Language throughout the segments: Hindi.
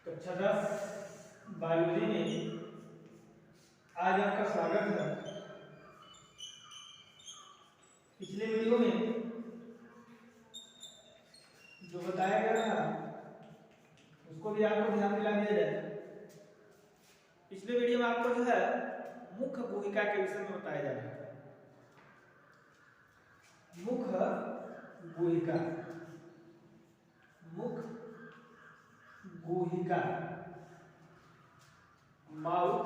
कक्षा 10 बायोलॉजी में आज आपका स्वागत है। पिछले वीडियो में जो बताया गया था उसको भी आपको ध्यान दिला दिया जाए। पिछले वीडियो में आपको जो है मुख्य भूमिका के विषय में बताया जा रहा है। मुख्य भूमिका, मुख्य भूमिका, माउथ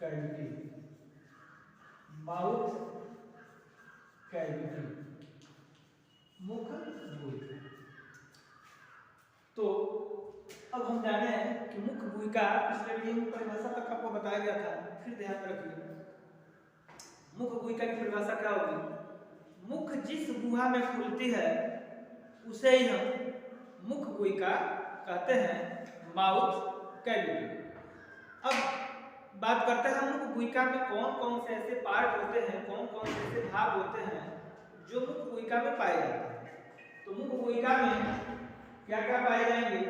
कैविटी, माउथ कैविटी, मुख्य भूमिका। तो अब हम जाने हैं कि मुख्य भूमिका पिछले वीडियो में परिभाषा तक आपको बताया गया था। फिर ध्यान रखिए मुख्य भूमिका की परिभाषा क्या होगी। मुख जिस गुहा में खुलती है उसे ही हम मुख्य भूमिका कहते हैं, माउथ कैविटी। अब बात करते हैं मुख्य भूमिका में कौन कौन से ऐसे पार्ट होते हैं, कौन कौन से ऐसे भाग होते हैं जो मुख्य भूमिका में पाए जाते हैं। तो मुख्य भूमिका में क्या क्या पाए जाएंगे?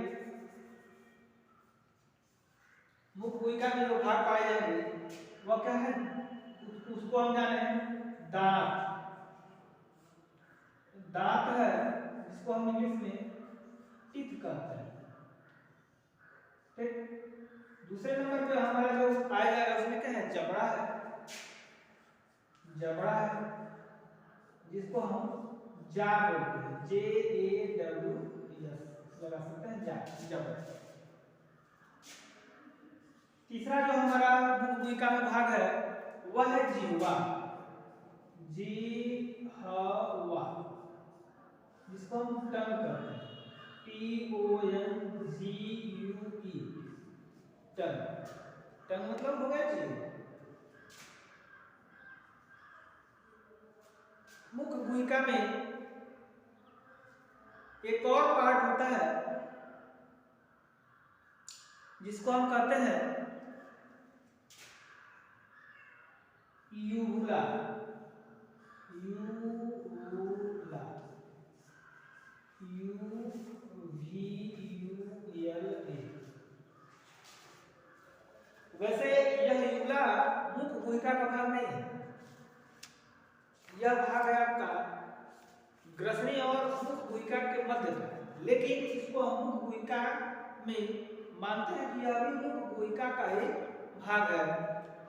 मुख्य भूमिका में जो भाग पाए जाएंगे वह क्या है, उसको हम जाने हैं दांत। दांत है जिसको हम इंग्लिश में टीथ कहते हैं। ठीक। दूसरे नंबर पे हमारा जो पाया जाएगा उसमें क्या है, जबड़ा है। जबड़ा है जिसको हम जा बोलते हैं, JAWS लगा सकते हैं, जा, जबड़ा। तीसरा जो हमारा मुख्य भूमिका में भाग है वह है जिह्वा, जिह्वा जिसको हम टंग कहते हैं, TONGUE, टंग। टंग मतलब हो गया जीभ। मुख्य भूमिका में एक और पार्ट होता है जिसको हम कहते हैं यूवुला, यूवुला, UVULA। वैसे यह यूवुला मुख्य भूमिका का भाग नहीं है। यह भाग है आपका ग्रसनी और मुख्य भूमिका के मध्य का, लेकिन इसको हम मुख्य भूमिका में मानते हैं कि यह भी मुख्य भूमिका का ही भाग है।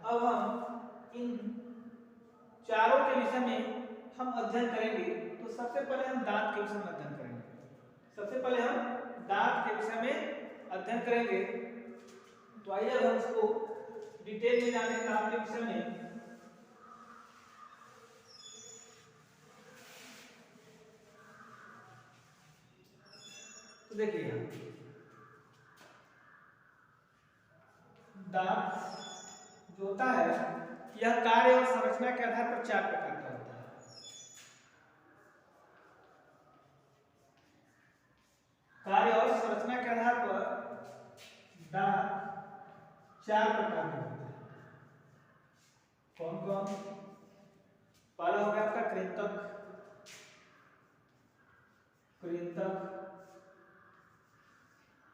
अब हम इन चारों के विषय में हम अध्ययन करेंगे। तो सबसे पहले हम दांत के विषय में अध्ययन करेंगे। सबसे पहले हम दांत के विषय में अध्ययन करेंगे। तो आइए अब हम इसको डिटेल में जाने दांत के विषय में। तो देखिए दांत जो होता है यह कार्य और संरचना के आधार पर 4 प्रकार का होता है। कार्य और संरचना के आधार पर दांत 4 प्रकार के होते हैं। कौन कौन? पहला हो गया आपका कृंतक, कृंतक।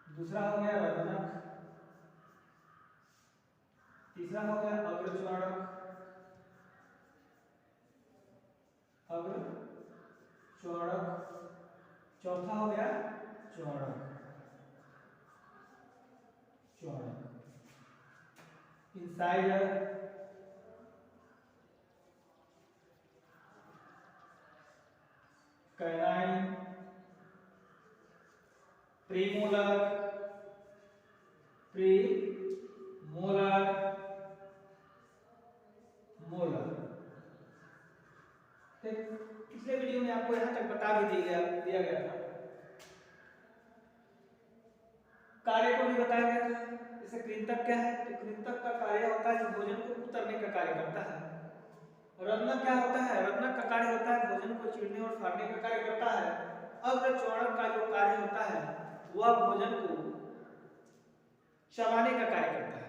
दूसरा हो गया रत्नक, तीसरा हो गया अग्रचौड़क, अग्रचौड़क, चौथा हो गया चौड़क, चौड़क, incisor, canine, premolar, premolar, molar. पिछले वीडियो में आपको यहां तक बता भी दिया गया था। कार्य को भी बताया गया था। जैसे कृंतक क्या है, तो कृंतक का कार्य होता है जो भोजन को उतरने का कार्य करता है। रत्नक क्या होता है, रत्नक का कार्य होता है भोजन को चीरने और फाड़ने का कार्य करता है। अग्रचौड़क का जो कार्य होता है वह भोजन को चबाने का कार्य करता है।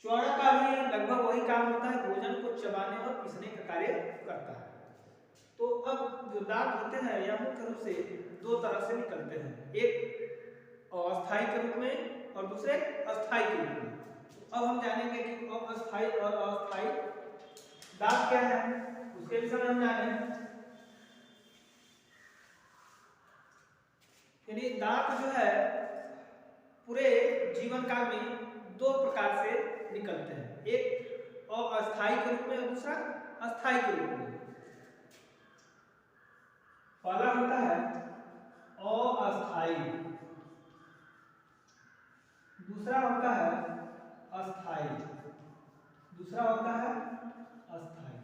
चौड़क का भी लगभग वही काम होता है, भोजन को चबाने और पीसने का कार्य करता है। तो अब जो दांत होते हैं यह मुख्य रूप से 2 तरह से निकलते हैं, एक अस्थाई के रूप में और दूसरे अस्थाई के रूप में। अब हम जानेंगे कि अस्थाई और अस्थाई दांत क्या है, उसके विषय में हम जानेंगे। यानी दांत जो है पूरे जीवन काल में दो प्रकार से निकलते हैं, एक अस्थाई के रूप में और दूसरा अस्थाई के रूप में। पहला होता है अस्थाई, दूसरा होता है अस्थाई, दूसरा होता है अस्थाई।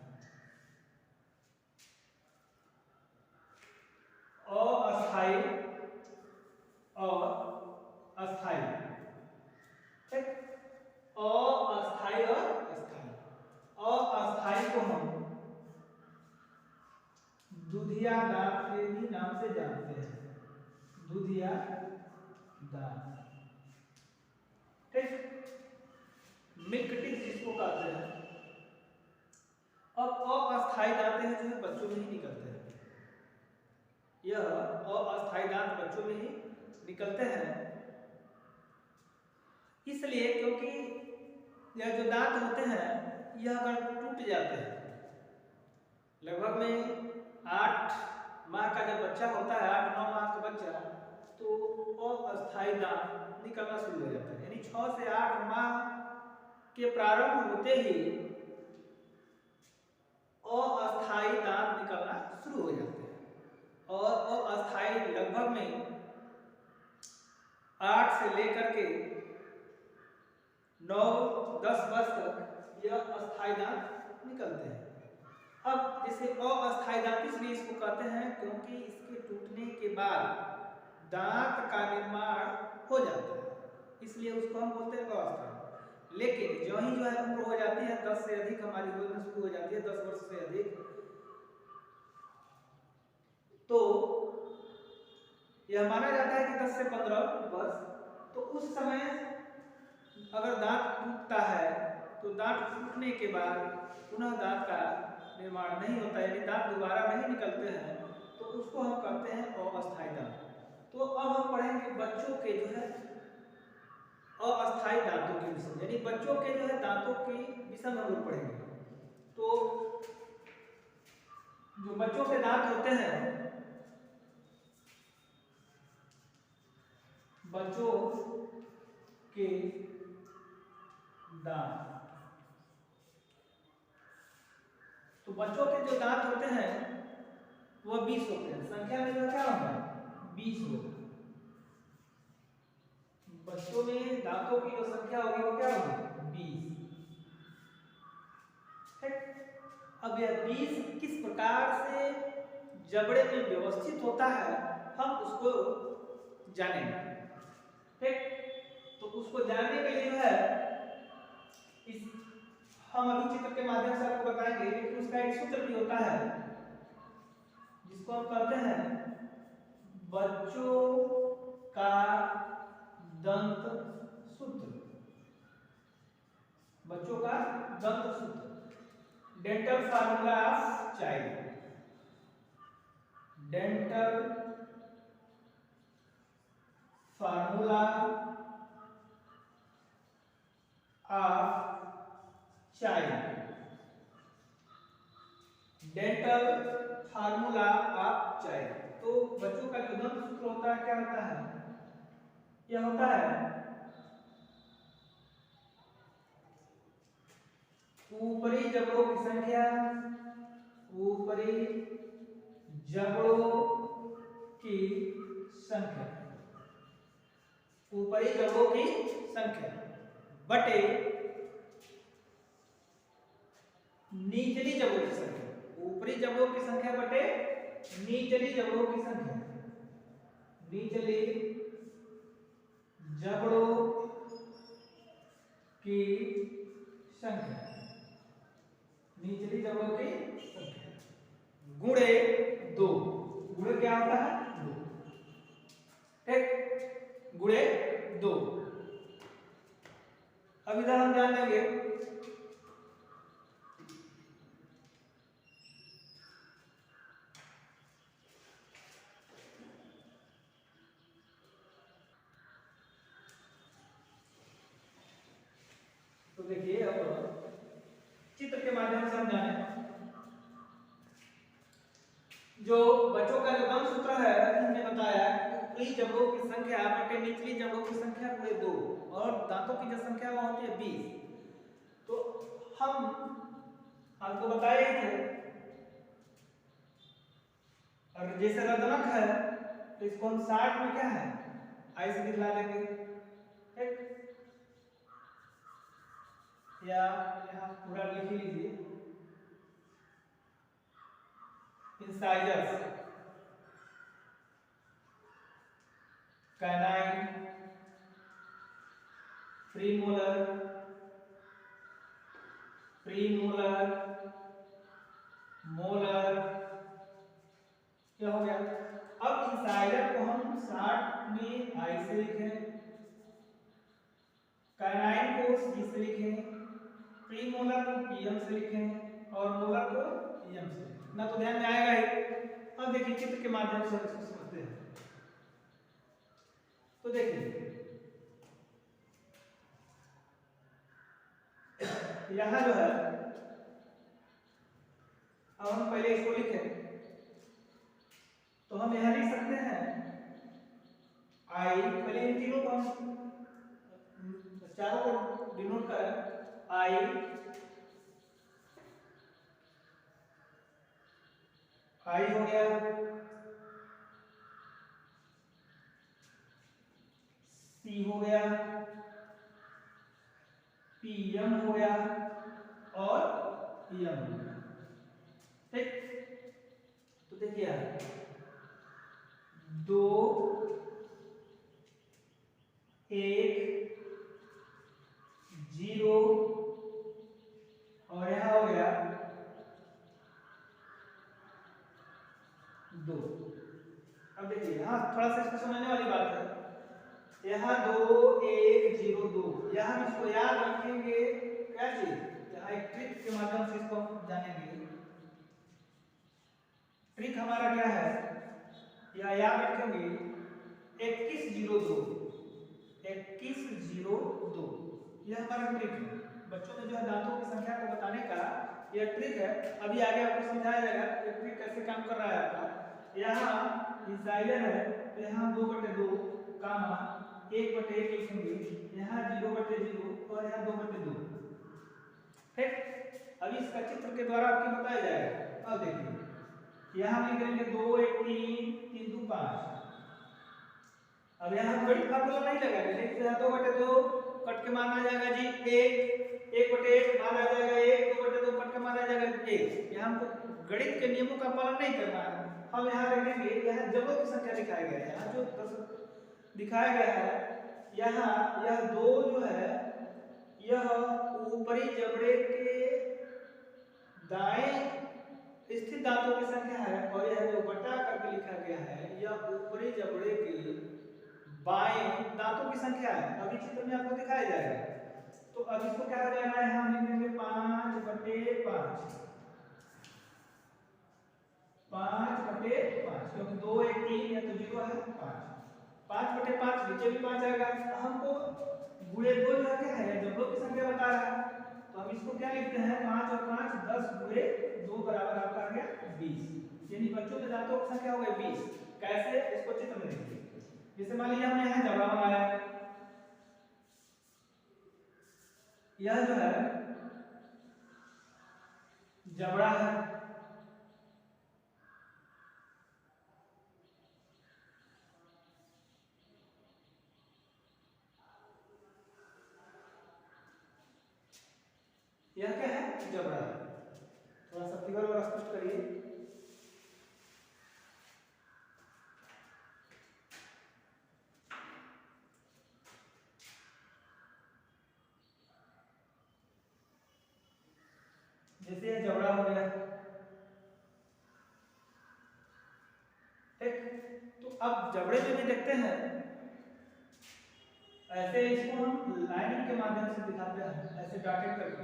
अस्थाई और अस्थाई, ठीक। अस्थाई और अस्थाई। अस्थाई को हम दुधिया दांत के भी नाम से जानते हैं, दुधिया दांत, ठीक, मिल्क टीथ जिसको कहते हैं। अब अस्थाई दांत हैं जो बच्चों में ही निकलते हैं, यह अस्थाई दांत बच्चों में ही निकलते हैं, इसलिए क्योंकि यह जो दांत होते हैं यह अगर टूट जाते हैं, लगभग में 8 माह का जब बच्चा होता है, 8-9 माह का बच्चा, तो अस्थाई दांत निकलना शुरू हो जाता है। यानी 6 से 8 माह के प्रारंभ होते ही अस्थाई दांत निकलना शुरू हो जाते हैं और अस्थाई लगभग में 8 से लेकर के 9-10 वर्ष तक यह अस्थाई दांत निकलते हैं। अब जैसे अस्थाई दांत इसलिए इसको कहते हैं क्योंकि इसके टूटने के बाद दांत का निर्माण हो जाता है, इसलिए उसको हम बोलते हैं अस्थाई। लेकिन जो ही जो है उम्र हो जाती है, 10 से अधिक हमारी होना शुरू हो जाती है, 10 वर्ष से अधिक, तो यह माना जाता है कि 10 से 15 वर्ष, तो उस समय अगर दांत टूटता है तो दांत टूटने के बाद पुनः दांत का निर्माण नहीं होता, यानी दांत दोबारा नहीं निकलते हैं, तो उसको हम कहते हैं अस्थाई दांत। तो अब हम पढ़ेंगे बच्चों के जो है अस्थाई दांतों के विषय, यानी बच्चों के जो है दांतों के विषय में हम लोग पढ़ेंगे। तो जो बच्चों के दांत होते हैं, बच्चों के दांत, तो बच्चों के जो दांत होते हैं वह 20 होते हैं, संख्या में जो क्या होगा 20 होगा। बच्चों में दांतों की जो संख्या होगी वो क्या होगी 20, ठीक। अब यह 20 किस प्रकार से जबड़े में व्यवस्थित होता है हम उसको जानेंगे, ठीक। तो उसको जानने के लिए जो है इस हम अभी चित्र के माध्यम से आपको बताएंगे, लेकिन उसका एक सूत्र भी होता है जिसको हम कहते हैं बच्चों का दंत सूत्र, बच्चों का दंत सूत्र, dental formula of child, dental formula of child, dental formula of child. तो बच्चों का जो दंत सूत्र होता है क्या होता है, यह होता है ऊपरी जबड़ों की संख्या, ऊपरी जबड़ों की संख्या, ऊपरी जबड़ों की संख्या बटे निचली जबड़ों की संख्या, ऊपरी जबड़ों की संख्या बटे निचली जबड़ों की संख्या, निचली जबड़ों की संख्या, निचली जबड़ों की संख्या गुणे 2, गुणे क्या होता है 2, ठीक, गुणे 2। अब इधर हम ध्यान देंगे ऊपरी जबड़ों की संख्या बटे निचली जबड़ों की संख्या गुणे 2 और दांतों की जो संख्या वो होती है 20। तो हम आपको बताए ही थे, और जैसे रदनक है तो इसको हम 60 में क्या है आई से दिखला देंगे, ठीक? या यहाँ पूरा लिख लीजिए, incisors, canine, premolar, premolar, molar, क्या हो गया। अब इंसाइजर को हम 60 में आई से लिखें, कैनाइन को सी से लिखें, प्रीमोलर को पीएम से लिखें और मोलर को ईएम से लिखें। ना तो ध्यान में आएगा ही। अब देखिए चित्र के माध्यम से इसको समझते हैं। तो देखिए यहाँ जो है, अब हम पहले इसको लिखें तो हम यहाँ लिख सकते हैं आई, पहले इन तीनों को हम चारों को डिनोट करें, आई, आई हो गया, सी हो गया, पीएम हो गया और ईएम हो गया, ठीक? तो देखिए 2 1 0 और यहां हो गया 2। अब देखिए यहाँ थोड़ा सा इसको समझने वाली बात है, यहाँ 2 1 0 2, यहाँ हम इसको याद रखेंगे क्या चीज, यहाँ एक ट्रिक के माध्यम से इसको हम जानेंगे। ट्रिक हमारा क्या है, यह याद रखेंगे 2102, 2102, यह हमारा ट्रिक है। बच्चों में जो है दांतों की संख्या को बताने का यह ट्रिक है। अभी आगे आपको समझाया जाएगा ये ट्रिक कैसे काम कर रहा है आपका। यहाँ इंसाइजर है तो यहाँ 2/2 कामा 1/1 लिखेंगे, यहाँ 0/0 और यहाँ 2/2, ठीक? अभी इसका चित्र के द्वारा आपको बताया जाएगा। अब देखिए यहाँ लिख देंगे 2 1 3 3 2 5। अब यहाँ बड़ी फार्मूला नहीं लगाएंगे, लेकिन यहाँ 2/2 कट के मान आ जाएगा जी 1, 1/1 मान आ जाएगा 1, 2/2 कट के मान आ जाएगा 1। यहाँ हमको गणित के नियमों का पालन नहीं करना है। हम यहाँ लिखेंगे, यहाँ जबड़ों की संख्या दिखाया गया है, यहाँ जो दिखाया गया है, यहाँ यह 2 जो है यह ऊपरी जबड़े के दाएं स्थित दांतों की संख्या है, और यह जो बटा करके लिखा गया है यह ऊपरी जबड़े के बाएं दांतों की संख्या है। अभी चित्र में आपको दिखाया जाएगा। तो अब इसको क्या हो जाएगा, यहाँ हम लिख देंगे 5/5, 5/5, क्योंकि 2 1 3 या तो 0 है 5, 5/5 नीचे भी 5 आएगा। हमको गुणे 2 जो है जबड़ों की संख्या बता रहा है, तो हम इसको क्या लिखते हैं 5 और 5 10 गुणे 2 बराबर आपका आ गया 20, यानी बच्चों के दांतों की संख्या हो गई 20। कैसे, इसको चित्र में देखिए। जैसे मान लीजिए हमने यहाँ जबड़ा बनाया, यह जो है जबड़ा है, यह क्या है जबड़ा है। थोड़ा सा फिगर और स्पष्ट करिए। जैसे यह जबड़ा हो गया, ठीक? तो अब जबड़े में भी देखते हैं, ऐसे इसको हम लाइनिंग के माध्यम से दिखाते हैं, ऐसे डॉटेड करके।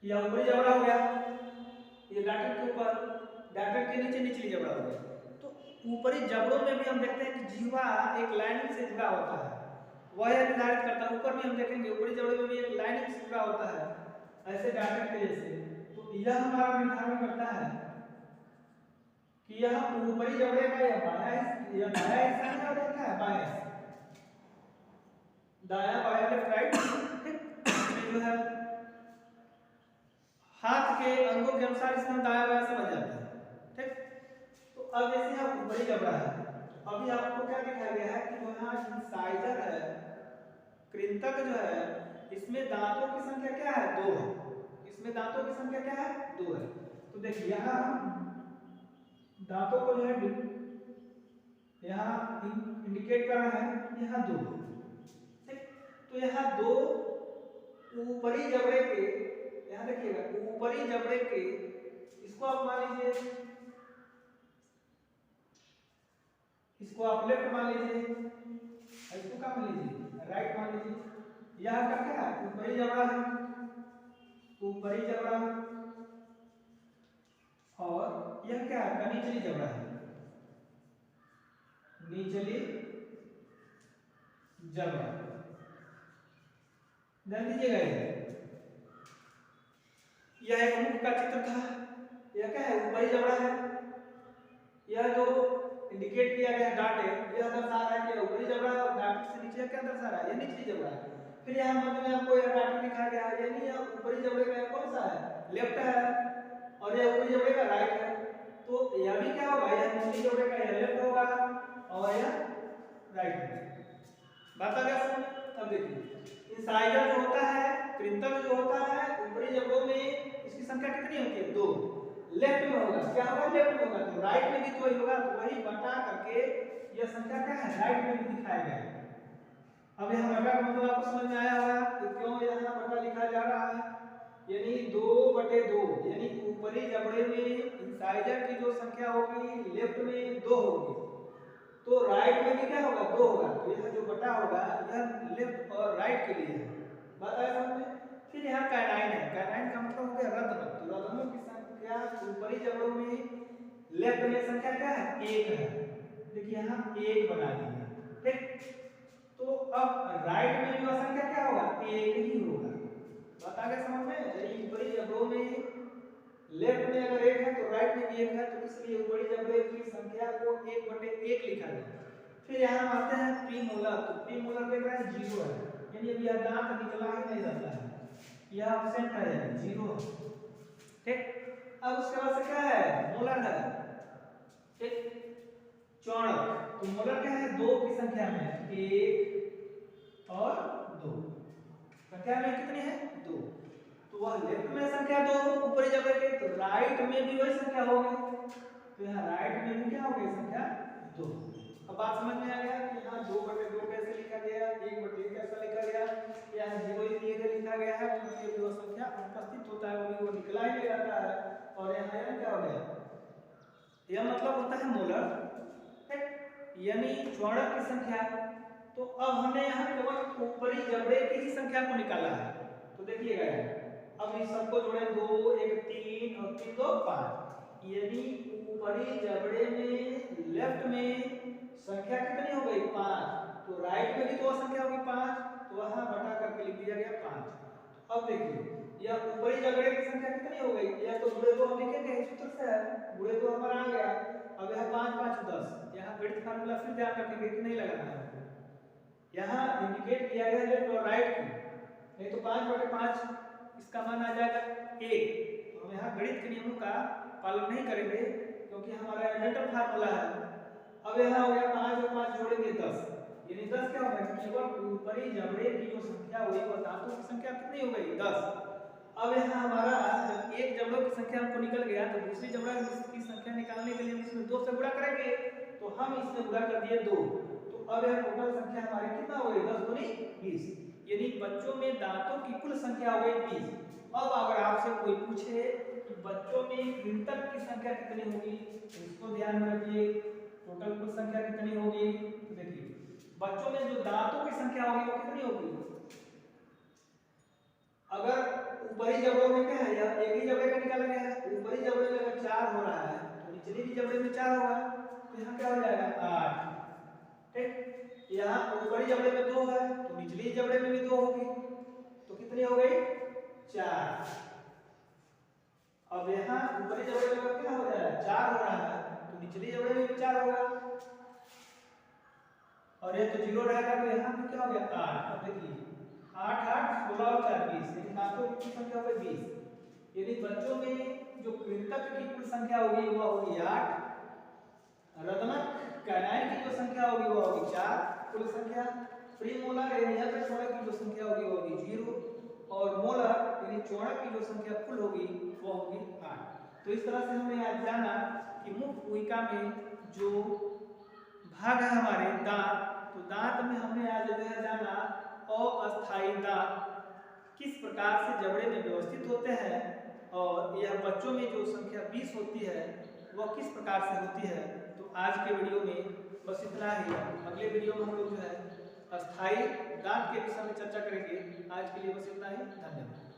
यह ऊपरी जबड़ा हो गया, ये डॉटेड के ऊपर, डॉटेड के नीचे निचली जबड़ा हो गया। तो ऊपरी जबड़ों में भी हम देखते हैं कि जीवा एक लाइनिंग से जुड़ा होता है, वह यह निर्धारित करता है। ऊपर भी हम देखेंगे ऊपरी जबड़े में भी एक लाइनिंग से जुड़ा होता है, ऐसे डॉटेड के जैसे। तो यह हमारा निर्धारण करता है कि यह ऊपरी जबड़े का यह बायां या दाया हिस्सा है और क्या है बायां हिस्सा, दाया बायां लेफ्ट राइट। ठीक, इसमें जो है हाथ के अंगों के अनुसार इसमें दाया बायां समझ जाते हैं। ठीक, तो अब जैसे आप ऊपरी जबड़ा है, अभी आपको क्या दिखाया गया है कि जो यहाँ इंसाइजर है, कृंतक जो है, इसमें दांतों की संख्या क्या है 2 है, इसमें दांतों की संख्या क्या है 2 है। तो देखिए यहाँ दांतों को जो है यहाँ इंडिकेट कर रहा है, यहाँ 2। ठीक, तो यहाँ 2 ऊपरी जबड़े के, यहाँ देखिएगा ऊपरी जबड़े के, इसको आप मान लीजिए, इसको आप लेफ्ट मान लीजिए, इसको क्या मान लीजिए राइट मान लीजिए। यह का क्या है ऊपरी जबड़ा है, ऊपरी जबड़ा, और यह क्या है निचली जबड़ा है, निचली जबड़ा। ध्यान दीजिएगा यह एक मुख का चित्र था, यह क्या है ऊपरी जबड़ा है, यह जो इंडिकेट किया गया डाट है यह दर्शा रहा है कि ऊपरी जबड़ा है, और डाट से नीचे क्या दर्शा रहा है यह निचली जबड़ा है। फिर यहाँ मध्य में आपको यह डाट दिखाया गया है, यानी यह ऊपरी जबड़े का कौन सा है लेफ्ट है, और यह ऊपरी जबड़े का राइट है। तो यह भी क्या होगा, यह निचली जबड़े का यह लेफ्ट होगा और यह राइट होगा। बात आ गया समझ। अब देखिए इंसाइजर जो होता है, कृंतक जो होता है, ऊपरी जबड़ों में इसकी संख्या कितनी होती है 2, लेफ्ट में होगा क्या होगा लेफ्ट में होगा, तो राइट में भी तो वही होगा, तो वही बटा करके यह संख्या क्या है राइट में भी दिखाया गया है। अब यहाँ बटा का मतलब आपको समझ में आया होगा कि क्यों यहाँ बटा लिखा जा रहा है, यानी 2/2, यानी ऊपरी जबड़े में इंसाइजर की जो संख्या होगी लेफ्ट में 2 होगी, तो राइट में भी क्या होगा 2 होगा, तो यह जो बटा होगा यह लेफ्ट और राइट के लिए है। बात आया समझ में। फिर यहाँ कैनाइन है, कैनाइन का मतलब हो गया रत्न, तो रत्नों की संख्या ऊपरी जबड़ों में लेफ्ट में संख्या क्या है 1 है, देखिए यहाँ 1 बना दिए। ठीक, तो अब राइट में भी संख्या क्या होगा 1 ही होगा। बात आ गया समझ में। यदि ऊपरी जबड़ों में लेफ्ट में अगर 1 है तो राइट में भी 1 है, तो इसलिए ऊपरी जबड़े की संख्या को 1/1 लिखा गया। फिर यहाँ आते हैं प्रीमोलर, तो प्रीमोलर देख रहे हैं 0 है, यानी अभी यह दांत निकला ही नहीं रहता है, यह एब्सेंट है यानी 0 है। ठीक, अब उसके बाद से क्या है मोलर है। ठीक, चौड़क, तो मोलर क्या है 2 की संख्या में 1 और 2, संख्या में कितनी है 2, तो वह लेफ्ट में संख्या 2 ऊपरी जबड़े के, तो राइट में भी वही संख्या होगी, तो यहाँ राइट में भी क्या होगी संख्या 2। अब बात समझ में आ गया कि यहाँ 2/2 कैसे लिखा गया, 1/1 कैसे लिखा गया, यहाँ 0 इसलिए लिखा गया है क्योंकि जो संख्या उपस्थित होता है वो निकला ही नहीं रहता है, और यहाँ क्या हो गया, यह मतलब होता है मोलर, यानी चौड़क की संख्या। तो अब हमने यहाँ केवल ऊपरी जबड़े की ही संख्या को निकाला है, तो देखिएगा अब इस सबको जोड़े 2 1 3 और 3 2 5, यानी ऊपरी जबड़े में लेफ्ट में संख्या कितनी हो गई 5, तो राइट में भी तो संख्या होगी 5, तो वहां बटा करके लिख दिया गया 5। अब देखिए यह ऊपरी जबड़े की संख्या कितनी हो गई, यह तो गुणे 2 हम लिखेंगे इस सूत्र से है, गुणे 2 हमारा आ गया। अब यह 5 5 10, यहाँ गणित फार्मूला फिर ध्यान रखेंगे कि नहीं लगाना है, यहाँ इंडिकेट किया गया लेफ्ट और राइट की, नहीं तो 5/5 इसका मान आ जाएगा 1, तो हम यहाँ गणित के नियमों का पालन नहीं करेंगे क्योंकि हमारा एडेंटल फार्मूला है। अब यहाँ हो गया 5 और 5 जोड़ेंगे 10, यानी 10 क्या होगा, केवल ऊपरी जबड़े की जो संख्या हुई वह दांतों की संख्या कितनी हो गई 10। अब यहाँ हमारा जब एक जबड़ों की संख्या हमको निकल गया, तो दूसरी जबड़ा की संख्या निकालने के लिए हम इसमें 2 से गुणा करेंगे, तो हम इसमें गुणा कर दिए 2, तो अब यह टोटल संख्या हमारी कितना हो गई 10 दूनी 20, यानी बच्चों में दांतों की कुल संख्या हो गई 20। अब अगर आपसे कोई पूछे कि बच्चों में कृंतक की संख्या कितनी होगी, तो इसको ध्यान में रखिए, टोटल कुल संख्या कितनी होगी, तो देखिए बच्चों में जो दांतों की संख्या होगी वो कितनी होगी, अगर ऊपरी जबड़ों में क्या है यार एक ही जबड़े का निकाला गया है, ऊपरी जबड़े में अगर 4 हो रहा है तो निचली भी जबड़े में 4 होगा, तो यहाँ क्या हो जाएगा 8। ठीक, यहाँ ऊपरी जबड़े में 2 है तो निचली जबड़े में भी 2 होगी, तो कितनी हो गई 4। अब यहाँ ऊपरी जबड़े में क्या हो जाएगा 4 हो रहा है तो निचली जबड़े में भी 4 होगा, और ये तो 0 रहेगा तो यहाँ पे क्या हो गया 8। अब देखिए 8 8 16 और 4 20, यानी दांतों की कुल संख्या हो गई 20। यदि बच्चों में जो कृंतक की कुल संख्या होगी वह होगी 8। रत्नक कैनाइन की जो संख्या होगी वह होगी 4 कुल संख्या। प्रीमोलर यानी अपक्षोणक की जो संख्या होगी वह होगी 0, और मोलर यानी चौड़क की जो संख्या कुल होगी वो होगी 8। तो इस तरह से हमने आज जाना कि मुख कुहिका में जो भाग है हमारे दांत, तो दांत में हमने आज जो है जाना अस्थायी दांत किस प्रकार से जबड़े में व्यवस्थित होते हैं, और यह बच्चों में जो संख्या 20 होती है वह किस प्रकार से होती है। तो आज के वीडियो में बस इतना ही। अगले वीडियो में हम लोग जो है अस्थायी दांत के विषय में चर्चा करेंगे। आज के लिए बस इतना ही। धन्यवाद।